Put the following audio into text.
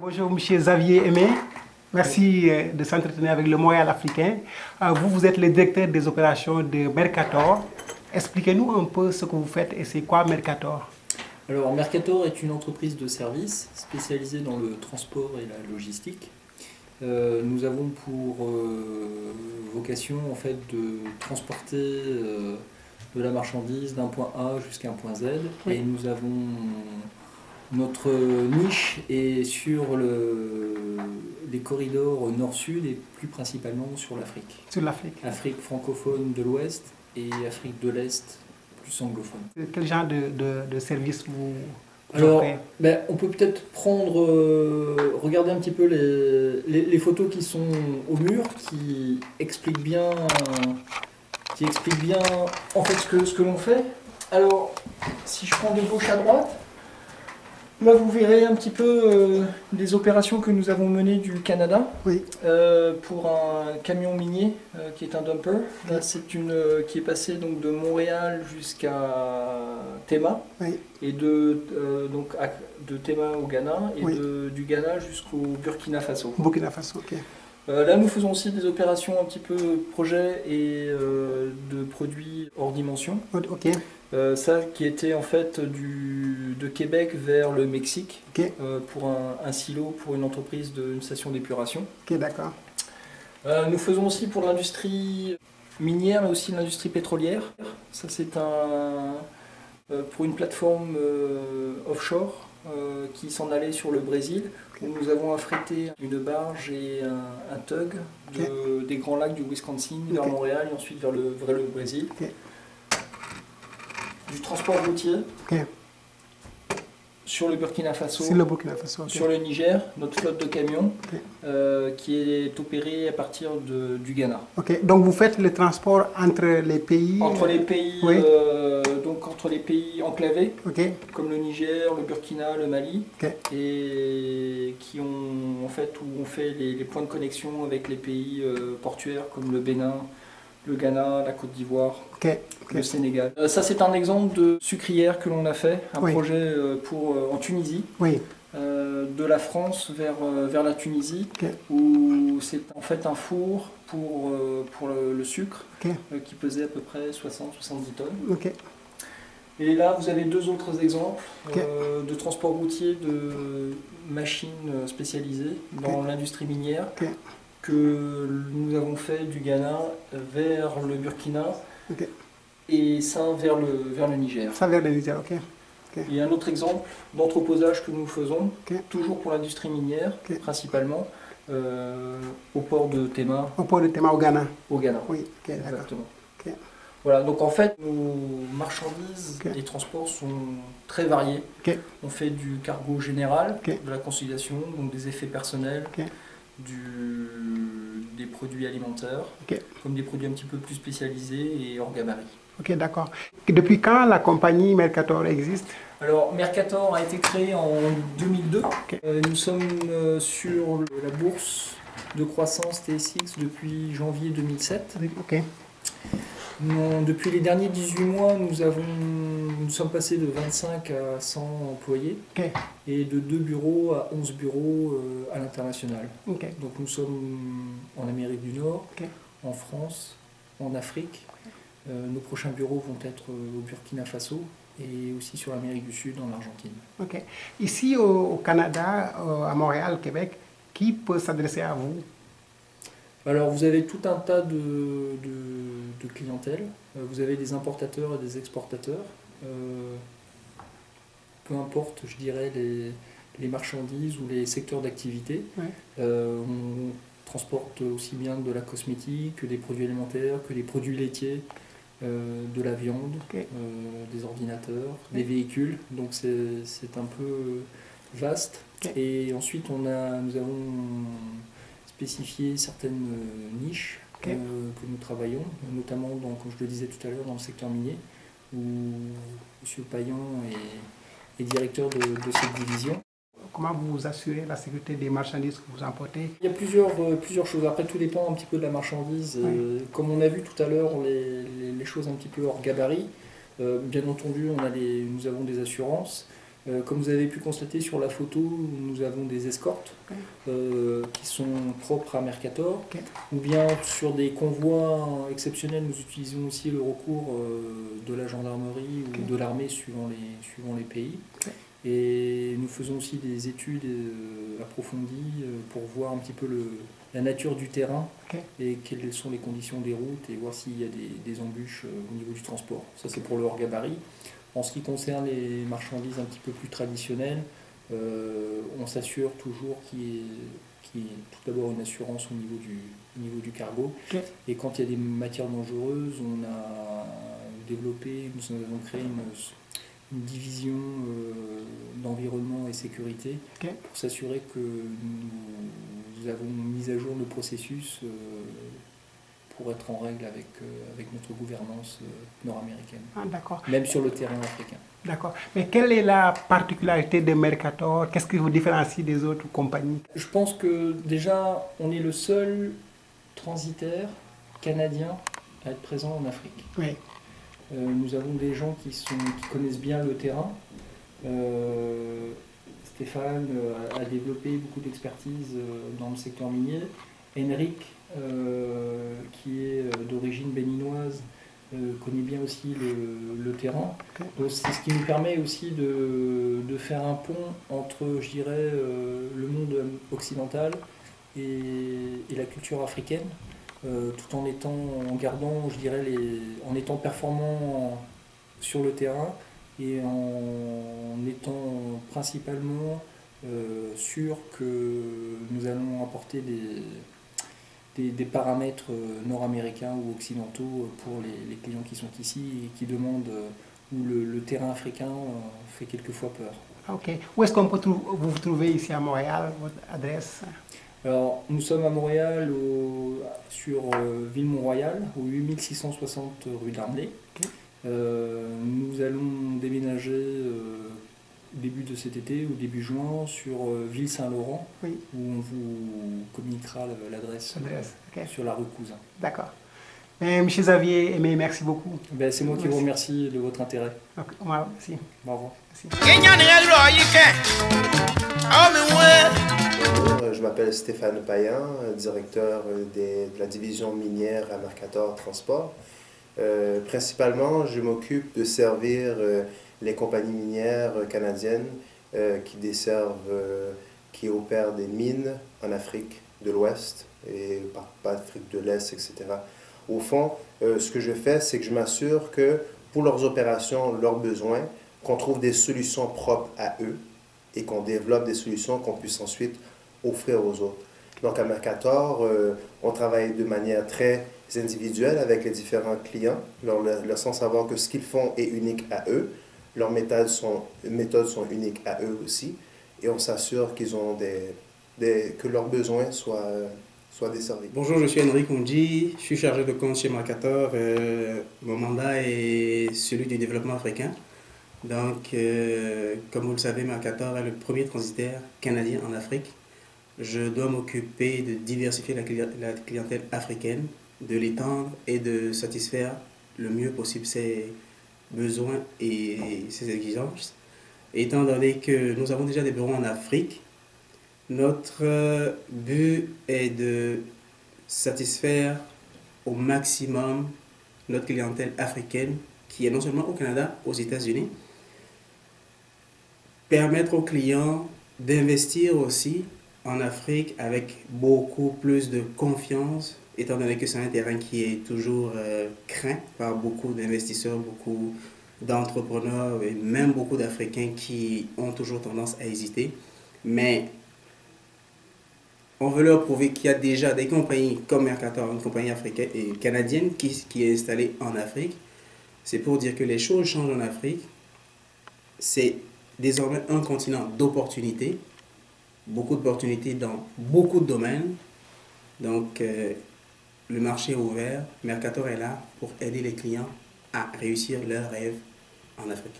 Bonjour, monsieur Xavier Aimé. Merci de s'entretenir avec le Montréal africain. Vous êtes le directeur des opérations de Mercator. Expliquez-nous un peu ce que vous faites et c'est quoi Mercator? Alors, Mercator est une entreprise de services spécialisée dans le transport et la logistique. Nous avons pour vocation en fait, de transporter de la marchandise d'un point A jusqu'à un point Z. Oui. Et nous avons notre niche est sur les corridors nord-sud et plus principalement sur l'Afrique. Sur l'Afrique. Afrique francophone de l'Ouest et Afrique de l'Est plus anglophone. Quel genre de service vous Alors, on peut peut-être regarder un petit peu les photos qui sont au mur, qui expliquent bien en fait ce que l'on fait. Alors, si je prends de gauche à droite, là vous verrez un petit peu les opérations que nous avons menées du Canada. Oui. Pour un camion minier qui est un dumper. Là, c'est qui est passé donc de Montréal jusqu'à Tema. Oui. Et de Tema au Ghana et oui. Du Ghana jusqu'au Burkina Faso. Burkina Faso, ok. Là, nous faisons aussi des opérations un petit peu projet et de produits hors dimension. Ok. Ça qui était en fait de Québec vers le Mexique, okay. Pour un silo pour une entreprise d'une station d'épuration. Ok, d'accord. Nous faisons aussi pour l'industrie minière mais aussi l'industrie pétrolière. Ça c'est pour une plateforme offshore qui s'en allait sur le Brésil. Okay. Où nous avons affrété une barge et un tug okay. Des Grands Lacs du Wisconsin vers okay. Montréal et ensuite vers le Brésil. Okay. Du transport routier okay. Sur le Burkina Faso, okay. Sur le Niger, notre flotte de camions okay. Qui est opérée à partir du Ghana. Okay. Donc vous faites le transport entre les pays Entre les pays, oui. Donc entre les pays enclavés, okay. Comme le Niger, le Burkina, le Mali, okay. Et qui ont en fait où on fait les points de connexion avec les pays portuaires comme le Bénin, le Ghana, la Côte d'Ivoire, okay. Okay. Le Sénégal. Ça c'est un exemple de sucrière que l'on a fait, un oui. Projet en Tunisie, oui. De la France vers la Tunisie, okay. Où c'est en fait un four pour le sucre, okay. Qui pesait à peu près 60-70 tonnes. Okay. Et là vous avez deux autres exemples okay. De transport routier de machines spécialisées dans okay. L'industrie minière. Okay. Que nous avons fait du Ghana vers le Burkina okay. Et ça vers le Niger. Ça vers le Niger, ok. Okay. Et un autre exemple d'entreposage que nous faisons, okay. Toujours pour l'industrie minière, okay. Principalement, au port de Tema. Au port de Tema au Ghana. Au Ghana, oui, okay, exactement. Okay. Voilà, donc en fait, nos marchandises okay. Et transports sont très variés. Okay. On fait du cargo général, okay. De la consolidation, donc des effets personnels. Okay. Des produits alimentaires, okay. Comme des produits un petit peu plus spécialisés et hors gabarit. Ok, d'accord. Depuis quand la compagnie Mercator existe? Alors, Mercator a été créé en 2002. Okay. Nous sommes sur la bourse de croissance TSX depuis janvier 2007. Ok. Depuis les derniers 18 mois, nous sommes passés de 25 à 100 employés, okay. Et de 2 bureaux à 11 bureaux à l'international. Okay. Donc nous sommes en Amérique du Nord, okay. En France, en Afrique. Nos prochains bureaux vont être au Burkina Faso et aussi sur l'Amérique du Sud, en Argentine. Okay. Ici au Canada, à Montréal, Québec, qui peut s'adresser à vous? Alors vous avez tout un tas de clientèle, vous avez des importateurs et des exportateurs, peu importe je dirais les marchandises ou les secteurs d'activité, ouais. On transporte aussi bien de la cosmétique que des produits alimentaires, que des produits laitiers, de la viande, okay. Des ordinateurs, okay. Des véhicules, donc c'est un peu vaste, okay. Et ensuite nous avons spécifier certaines niches, okay. Que nous travaillons, notamment, comme je le disais tout à l'heure, dans le secteur minier, où M. Payan est directeur de cette division. Comment vous assurez la sécurité des marchandises que vous emportez? Il y a plusieurs choses. Après, tout dépend un petit peu de la marchandise. Oui. Comme on a vu tout à l'heure, les choses un petit peu hors gabarit, bien entendu, nous avons des assurances. Comme vous avez pu constater sur la photo, nous avons des escortes qui sont propres à Mercator. Okay. Ou bien sur des convois exceptionnels, nous utilisons aussi le recours de la gendarmerie ou de l'armée suivant les pays. Okay. Et nous faisons aussi des études approfondies pour voir un petit peu la nature du terrain et quelles sont les conditions des routes et voir s'il y a des embûches au niveau du transport. Ça, c'est pour le hors-gabarit. En ce qui concerne les marchandises un petit peu plus traditionnelles, on s'assure toujours qu'il y ait tout d'abord une assurance au niveau du cargo. Et quand il y a des matières dangereuses, on a développé, nous avons créé une division d'environnement et sécurité pour s'assurer que nous avons mis à jour nos processus pour être en règle avec notre gouvernance nord-américaine, même sur le terrain africain. D'accord. Mais quelle est la particularité de Mercator? Qu'est-ce qui vous différencie des autres compagnies? Je pense que déjà, on est le seul transitaire canadien à être présent en Afrique. Oui. Nous avons des gens qui connaissent bien le terrain. Stéphane a développé beaucoup d'expertise dans le secteur minier. Henrik, qui est d'origine béninoise, connaît bien aussi le terrain. Donc c'est ce qui nous permet aussi de faire un pont entre, je dirais, le monde occidental et la culture africaine. Tout en gardant, je dirais, en étant performant sur le terrain et en étant principalement sûr que nous allons apporter des paramètres nord-américains ou occidentaux pour les clients qui sont ici et qui demandent, où le terrain africain fait quelquefois peur. Ok. Où est-ce qu'on peut vous trouver ici à Montréal, votre adresse? Alors, nous sommes à Montréal, sur Ville-Mont-Royal, au 8660 rue d'Armelay. Nous allons déménager début de cet été ou début juin sur Ville-Saint-Laurent, où on vous communiquera l'adresse sur la rue Cousin. D'accord. Monsieur Xavier Aimé, merci beaucoup. C'est moi qui vous remercie de votre intérêt. Merci. Au revoir. Je m'appelle Stéphane Payan, directeur de la division minière à Mercator Transport. Principalement, je m'occupe de servir les compagnies minières canadiennes qui opèrent des mines en Afrique de l'Ouest et Afrique de l'Est, etc. Au fond, ce que je fais, c'est que je m'assure que pour leurs opérations, leurs besoins, qu'on trouve des solutions propres à eux et qu'on développe des solutions qu'on puisse ensuite offrir aux autres. Donc à Mercator, on travaille de manière très individuelle avec les différents clients, leur laissant savoir que ce qu'ils font est unique à eux, leurs méthodes sont uniques à eux aussi, et on s'assure qu'ils ont que leurs besoins soient desservis. Bonjour, je suis Henrik Oundji, je suis chargé de compte chez Mercator. Mon mandat est celui du développement africain. Donc, comme vous le savez, Mercator est le premier transitaire canadien en Afrique. Je dois m'occuper de diversifier la clientèle africaine, de l'étendre et de satisfaire le mieux possible ses besoins et ses exigences. Étant donné que nous avons déjà des bureaux en Afrique, notre but est de satisfaire au maximum notre clientèle africaine qui est non seulement au Canada, aux États-Unis, permettre aux clients d'investir aussi en Afrique avec beaucoup plus de confiance, étant donné que c'est un terrain qui est toujours craint par beaucoup d'investisseurs, beaucoup d'entrepreneurs et même beaucoup d'Africains qui ont toujours tendance à hésiter. Mais on veut leur prouver qu'il y a déjà des compagnies comme Mercator, une compagnie africaine et canadienne qui est installée en Afrique. C'est pour dire que les choses changent en Afrique. C'est désormais un continent d'opportunités, beaucoup d'opportunités dans beaucoup de domaines. Donc, le marché est ouvert. Mercator est là pour aider les clients à réussir leurs rêves en Afrique.